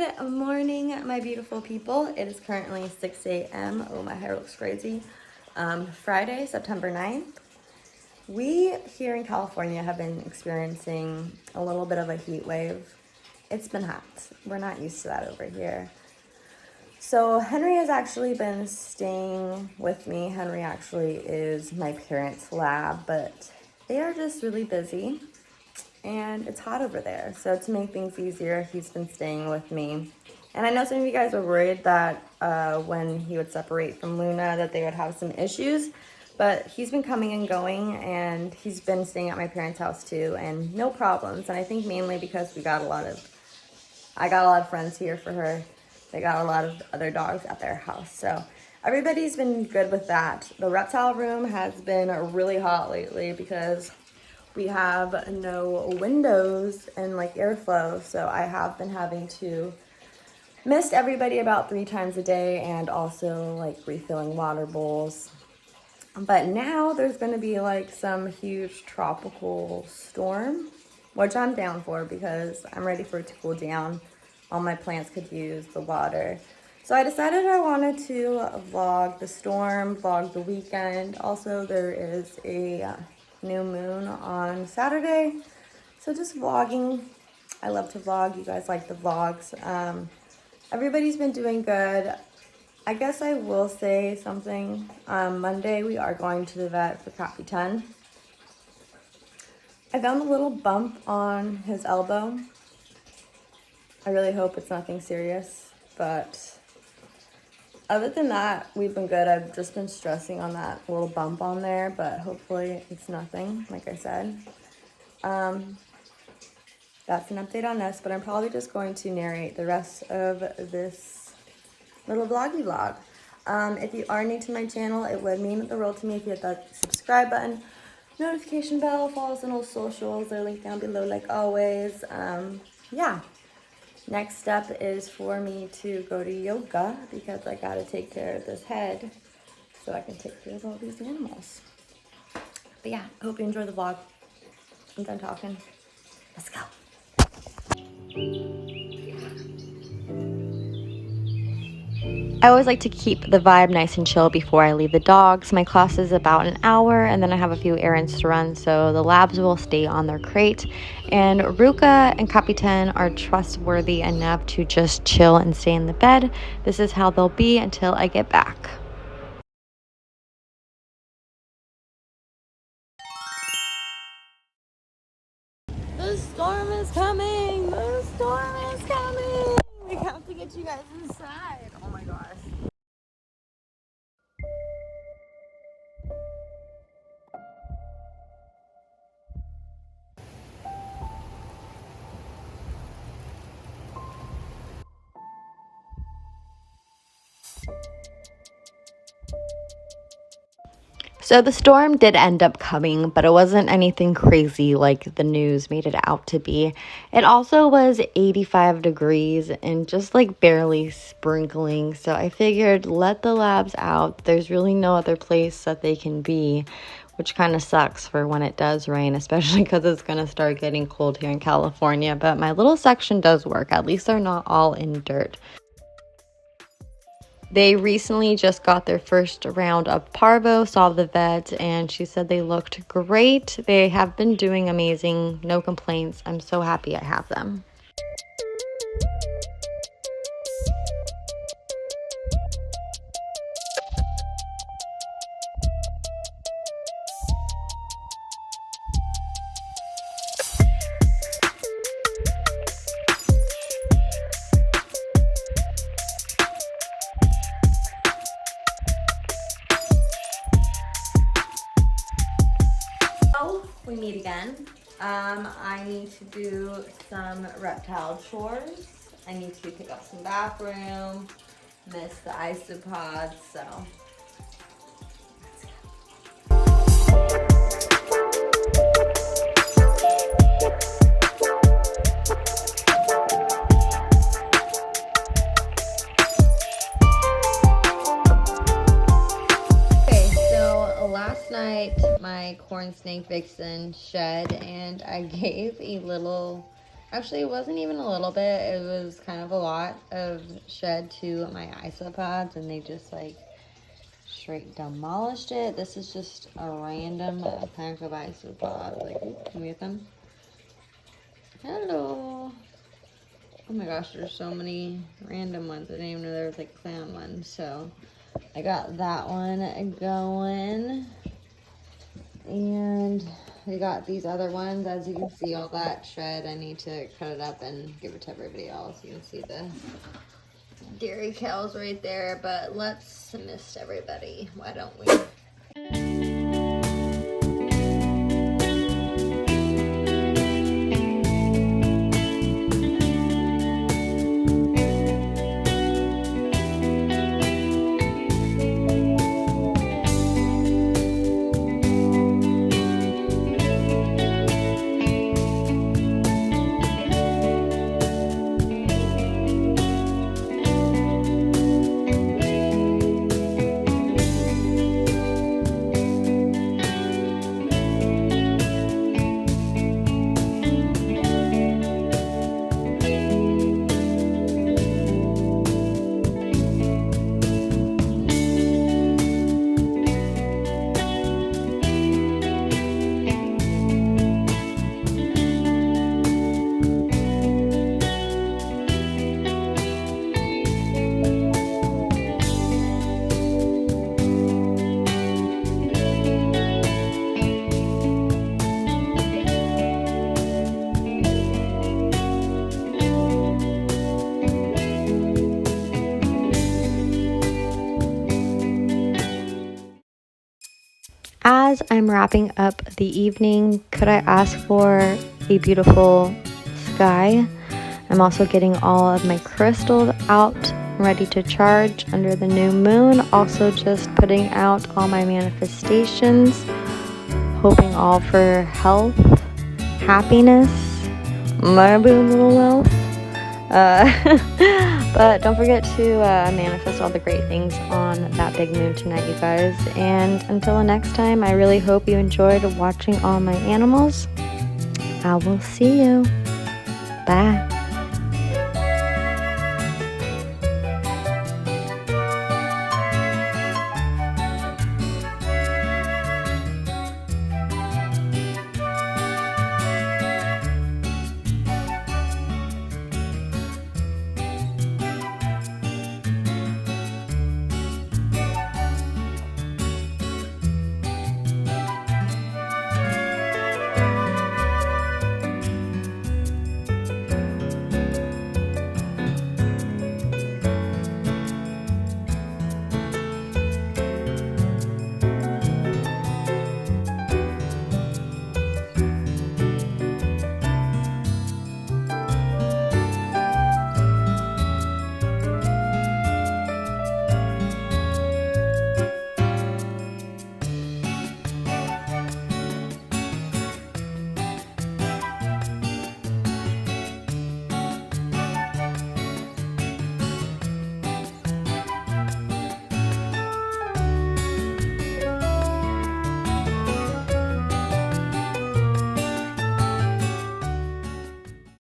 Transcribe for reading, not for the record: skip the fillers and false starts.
Good morning, my beautiful people. It is currently 6 a.m. Oh, my hair looks crazy. Friday, September 9th. We here in California have been experiencing a little bit of a heat wave. It's been hot. We're not used to that over here. So Henry has actually been staying with me. Henry actually is my parents' lab, but they are just really busy. And it's hot over there. So to make things easier, he's been staying with me. And I know some of you guys were worried that when he would separate from Luna that they would have some issues, but he's been coming and going, and he's been staying at my parents' house too, and no problems. And I think mainly because I got a lot of friends here for her. They got a lot of other dogs at their house. So everybody's been good with that. The reptile room has been really hot lately because we have no windows and like airflow, so I have been having to mist everybody about 3 times a day and also like refilling water bowls. But now there's going to be like some huge tropical storm, which I'm down for because I'm ready for it to cool down. All my plants could use the water. So I decided I wanted to vlog the storm, vlog the weekend. Also, there is a new moon on Saturday, so just vlogging. I love to vlog. You guys like the vlogs. Everybody's been doing good. I guess I will say something. Monday we are going to the vet for Capitan. I found a little bump on his elbow. I really hope it's nothing serious, but other than that, we've been good. I've just been stressing on that little bump on there, but hopefully it's nothing, like I said. That's an update on us, but I'm probably just going to narrate the rest of this little vloggy vlog. If you are new to my channel, it would mean the world to me if you hit that subscribe button, notification bell, follow us on all socials. They're linked down below like always. Yeah. Next step is for me to go to yoga because I gotta take care of this head so I can take care of all these animals. But yeah, I hope you enjoy the vlog. I'm done talking. Let's go. I always like to keep the vibe nice and chill before I leave the dogs. My class is about an hour and then I have a few errands to run, so the labs will stay on their crate. And Ruka and Capitan are trustworthy enough to just chill and stay in the bed. This is how they'll be until I get back. The storm is coming! The storm is coming! We have to get you guys inside. Oh my gosh. So the storm did end up coming, but it wasn't anything crazy like the news made it out to be. It also was 85 degrees and just like barely sprinkling. So I figured let the labs out. There's really no other place that they can be, which kind of sucks for when it does rain, especially because it's going to start getting cold here in California. But my little section does work. At least they're not all in dirt. They recently just got their first round of parvo, saw the vet, and she said they looked great. They have been doing amazing, no complaints. I'm so happy I have them. We meet again. I need to do some reptile chores. I need to pick up some bathroom, miss the isopods, so last night my corn snake vixen shed and I Actually, it wasn't even a little bit. It was kind of a lot of shed to my isopods, and they just like straight demolished it. This is just a random pack of isopods. Like, ooh, can we get them? Hello. Oh my gosh, there's so many random ones. I didn't even know there was like clown ones. So I got that one going. And we got these other ones. As you can see, all that shred, I need to cut it up and give it to everybody else. You can see the dairy cows right there, but let's mist everybody. Why don't we? As I'm wrapping up the evening, could I ask for a beautiful sky? I'm also getting all of my crystals out, ready to charge under the new moon. Also just putting out all my manifestations, hoping all for health, happiness, my boom little wealth. But don't forget to manifest all the great things on that big moon tonight, you guys. And until the next time, I really hope you enjoyed watching all my animals. I will see you. Bye.